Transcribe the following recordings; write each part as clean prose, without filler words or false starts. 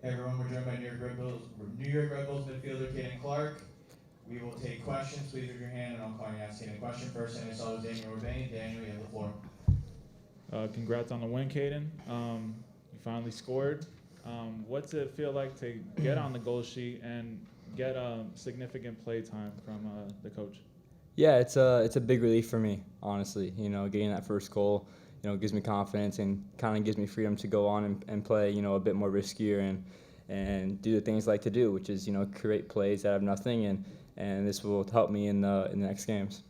Hey everyone, we're joined by New York Red Bulls midfielder Caden Clark. We will take questions. Please raise your hand and I'll call you asking a question. First thing I saw was Daniel Urbane. Daniel, you have the floor. Congrats on the win, Caden. You finally scored. What's it feel like to get on the goal sheet and get significant play time from the coach? Yeah, it's a big relief for me, honestly. Getting that first goal, gives me confidence and kind of gives me freedom to go on and play, a bit more riskier and do the things I like to do, which is, create plays out of nothing, and this will help me in the next games.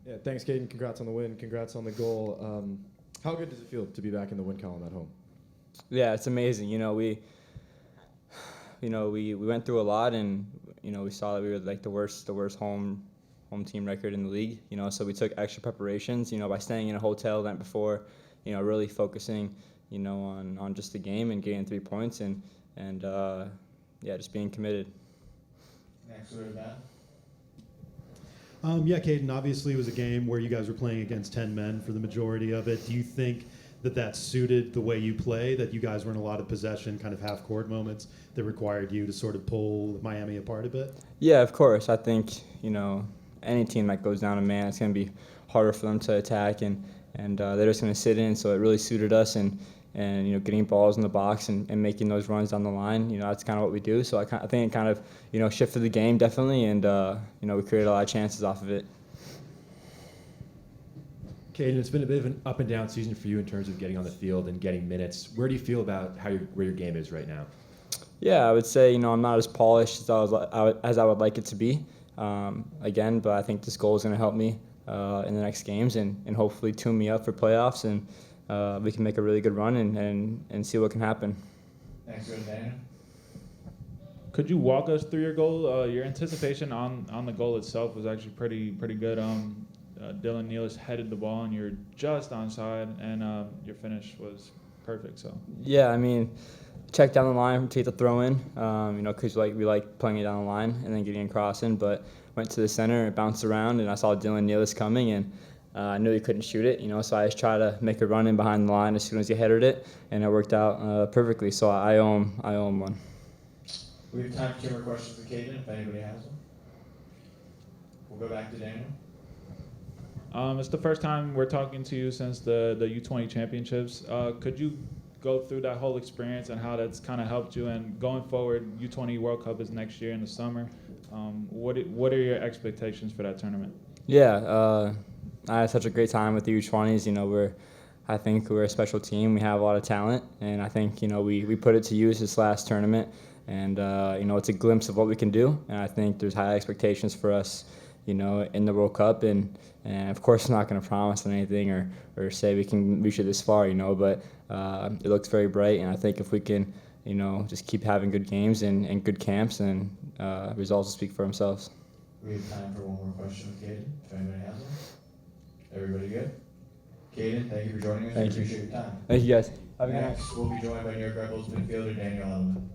Yeah, thanks, Caden. Congrats on the win. Congrats on the goal. How good does it feel to be back in the win column at home? Yeah, it's amazing. We went through a lot, and we saw that we were like the worst home team record in the league. So we took extra preparations. By staying in a hotel the night before, really focusing, on just the game and getting 3 points and just being committed. Next, we're that. Yeah, Caden, obviously it was a game where you guys were playing against 10 men for the majority of it. Do you think that suited the way you play, that you guys were in a lot of possession, kind of half-court moments that required you to sort of pull Miami apart a bit? Yeah, of course. I think, any team that goes down a man, it's going to be harder for them to attack, and they're just going to sit in, so it really suited us, and getting balls in the box and making those runs down the line, that's kind of what we do. So I think it kind of, shifted the game definitely, and, we created a lot of chances off of it. Caden, it's been a bit of an up and down season for you in terms of getting on the field and getting minutes. Where do you feel about where your game is right now? Yeah, I would say, I'm not as polished as I would like it to be, again, but I think this goal is going to help me in the next games and hopefully tune me up for playoffs, and we can make a really good run and see what can happen. Next, we're Daniel. Could you walk us through your goal? Your anticipation on the goal itself was actually pretty good. Dylan Nealis headed the ball, and you're just onside, and your finish was perfect. So yeah, I mean, check down the line, take the throw in, because we like playing it down the line and then getting across in. But went to the center, it bounced around, and I saw Dylan Nealis coming, and I knew he couldn't shoot it. So I just tried to make a run in behind the line as soon as he headed it, and it worked out perfectly. So I owe him one. We have time for 2 more questions for Caden, if anybody has them. We'll go back to Daniel. It's the first time we're talking to you since the U20 championships. Could you go through that whole experience and how that's kind of helped you? And going forward, U20 World Cup is next year in the summer. What are your expectations for that tournament? Yeah, I had such a great time with the U20s. I think we're a special team. We have a lot of talent, and I think we put it to use this last tournament. And it's a glimpse of what we can do. And I think there's high expectations for us, in the World Cup. And of course, I'm not going to promise anything or say we can reach it this far, but it looks very bright. And I think if we can, just keep having good games and good camps, then results will speak for themselves. We have time for 1 more question with Caden, if anybody has them. Everybody good? Caden, thank you for joining us. Thank you. Appreciate your time. Thank you, guys. Have a good night. Next, we'll be joined by New York Red Bulls midfielder Daniel Edelman.